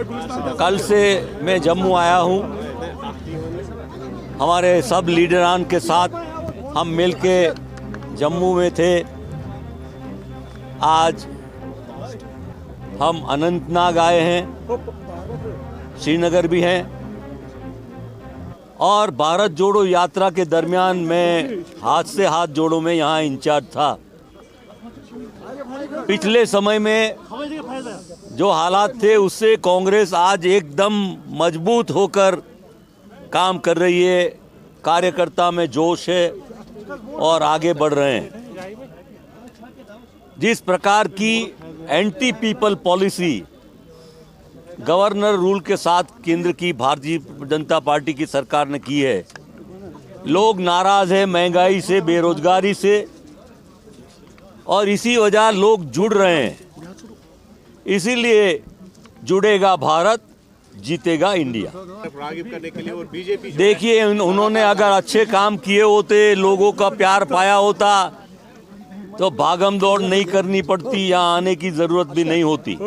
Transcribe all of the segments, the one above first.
कल से मैं जम्मू आया हूँ। हमारे सब लीडरान के साथ हम मिलके जम्मू में थे। आज हम अनंतनाग आए हैं, श्रीनगर भी हैं और भारत जोड़ो यात्रा के दरमियान मैं हाथ से हाथ जोड़ो में यहाँ इंचार्ज था। पिछले समय में जो हालात थे उससे कांग्रेस आज एकदम मजबूत होकर काम कर रही है। कार्यकर्ता में जोश है और आगे बढ़ रहे हैं। जिस प्रकार की anti people policy governor rule के साथ केंद्र की भारतीय जनता पार्टी की सरकार ने की है, लोग नाराज हैं महंगाई से, बेरोजगारी से, और इसी वजह लोग जुड़ रहे हैं। इसीलिए जुड़ेगा भारत, जीतेगा इंडिया। करने के लिए और बीजेपी देखिए, उन्होंने अगर अच्छे काम किए होते, लोगों का प्यार पाया होता तो भागम दौड़ नहीं करनी पड़ती, यहाँ आने की जरूरत भी नहीं होती।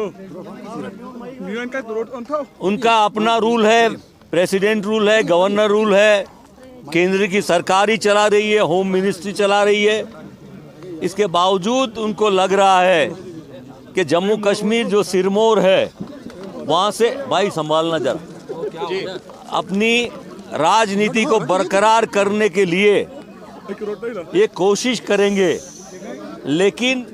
उनका अपना रूल है, प्रेसिडेंट रूल है, गवर्नर रूल है, केंद्र की सरकार ही चला रही है, होम मिनिस्ट्री चला रही है। इसके बावजूद उनको लग रहा है कि जम्मू कश्मीर जो सिरमौर है वहाँ से, भाई संभालना जरा, अपनी राजनीति को बरकरार करने के लिए ये कोशिश करेंगे। लेकिन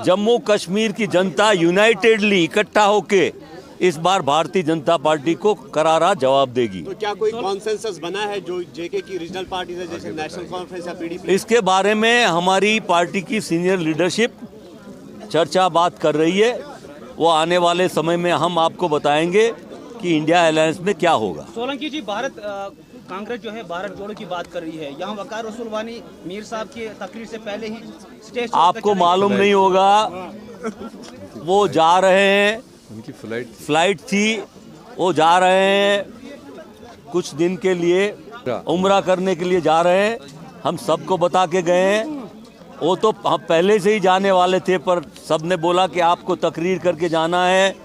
जम्मू कश्मीर की जनता यूनाइटेडली इकट्ठा होके इस बार भारतीय जनता पार्टी को करारा जवाब देगी। तो क्या कोई कॉन्सेंसस बना है जो जेके की रीजनल पार्टी है, जैसे नेशनल कॉन्फ्रेंस या पीडीपी? इसके बारे में हमारी पार्टी की सीनियर लीडरशिप चर्चा बात कर रही है। वो आने वाले समय में हम आपको बताएंगे कि इंडिया अलायंस में क्या होगा। सोलंकी जी, कांग्रेस जो है भारत जोड़ो की बात कर रही है। यहाँ वकार रसूल वानी मीर साहब की तकरीर से पहले ही स्टेज आपको मालूम नहीं होगा, वो जा रहे हैं, उनकी फ्लाइट थी, वो जा रहे हैं कुछ दिन के लिए, उम्रा करने के लिए जा रहे हैं। हम सबको बता के गए हैं। वो तो हम पहले से ही जाने वाले थे, पर सबने बोला कि आपको तकरीर करके जाना है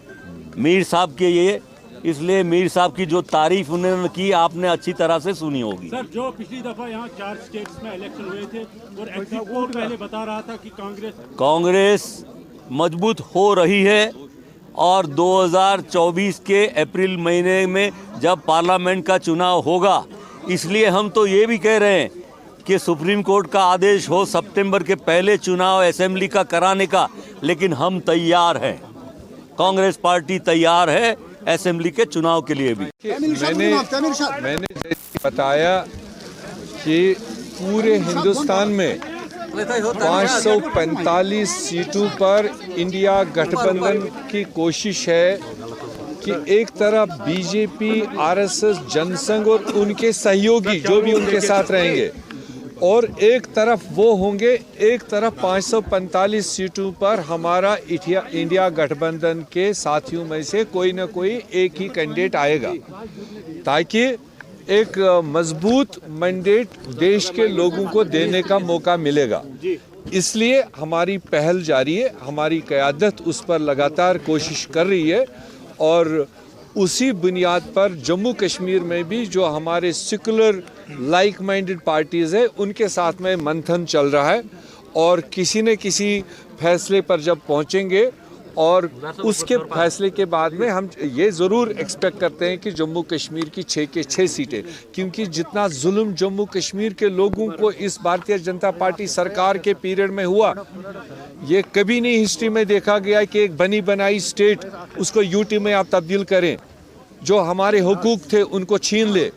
मीर साहब के ये, इसलिए मीर साहब की जो तारीफ उन्होंने की आपने अच्छी तरह से सुनी होगी। सर, जो पिछली दफा यहाँ 4 स्टेट्स में इलेक्शन हुए थे और एग्जिट पोल पहले बता रहा था कि कांग्रेस मजबूत हो रही है और 2024 के अप्रैल महीने में जब पार्लियामेंट का चुनाव होगा, इसलिए हम तो ये भी कह रहे हैं कि सुप्रीम कोर्ट का आदेश हो सितंबर के पहले चुनाव असेंबली का कराने का, लेकिन हम तैयार हैं, कांग्रेस पार्टी तैयार है असेंबली के चुनाव के लिए भी। मैंने बताया कि पूरे हिंदुस्तान में 545 सीटों पर इंडिया गठबंधन की कोशिश है कि एक तरफ बीजेपी, आरएसएस, जनसंघ और उनके सहयोगी जो भी उनके साथ रहेंगे, और एक तरफ वो होंगे, एक तरफ 545 सीटों पर हमारा इंडिया गठबंधन के साथियों में से कोई ना कोई एक ही कैंडिडेट आएगा, ताकि एक मजबूत मैंडेट देश के लोगों को देने का मौका मिलेगा। इसलिए हमारी पहल जारी है, हमारी क़यादत उस पर लगातार कोशिश कर रही है, और उसी बुनियाद पर जम्मू कश्मीर में भी जो हमारे सेकुलर लाइक माइंडेड पार्टीज़ है उनके साथ में मंथन चल रहा है, और किसी न किसी फैसले पर जब पहुंचेंगे और उसके फैसले के बाद में हम ये ज़रूर एक्सपेक्ट करते हैं कि जम्मू कश्मीर की 6 के 6 सीटें, क्योंकि जितना जुल्म जम्मू कश्मीर के लोगों को इस भारतीय जनता पार्टी सरकार के पीरियड में हुआ, ये कभी नहीं हिस्ट्री में देखा गया कि एक बनी बनाई स्टेट उसको यूटी में आप तब्दील करें, जो हमारे हुकूक थे उनको छीन ले।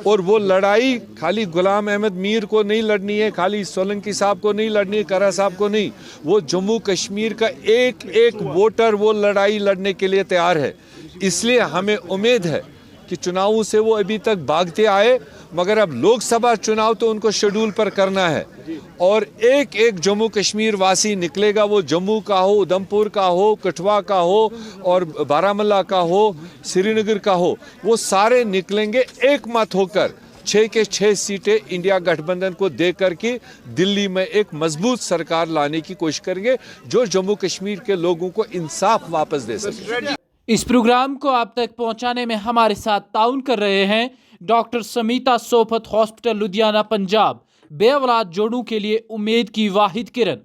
और वो लड़ाई खाली गुलाम अहमद मीर को नहीं लड़नी है, खाली सोलंकी साहब को नहीं लड़नी है, करा साहब को नहीं, वो जम्मू कश्मीर का एक एक वोटर वो लड़ाई लड़ने के लिए तैयार है। इसलिए हमें उम्मीद है कि चुनावों से वो अभी तक भागते आए, मगर अब लोकसभा चुनाव तो उनको शेड्यूल पर करना है, और एक एक जम्मू कश्मीर वासी निकलेगा, वो जम्मू का हो, उधमपुर का हो, कठुआ का हो, और बारामूला का हो, श्रीनगर का हो, वो सारे निकलेंगे एक मत होकर 6 के 6 सीटें इंडिया गठबंधन को दे करके दिल्ली में एक मजबूत सरकार लाने की कोशिश करेंगे, जो जम्मू कश्मीर के लोगों को इंसाफ वापस दे सके। इस प्रोग्राम को आप तक पहुंचाने में हमारे साथ ताउन कर रहे हैं डॉक्टर समीता सोफत हॉस्पिटल लुधियाना पंजाब, बेऔलाद जोड़ों के लिए उम्मीद की वाहिद किरण।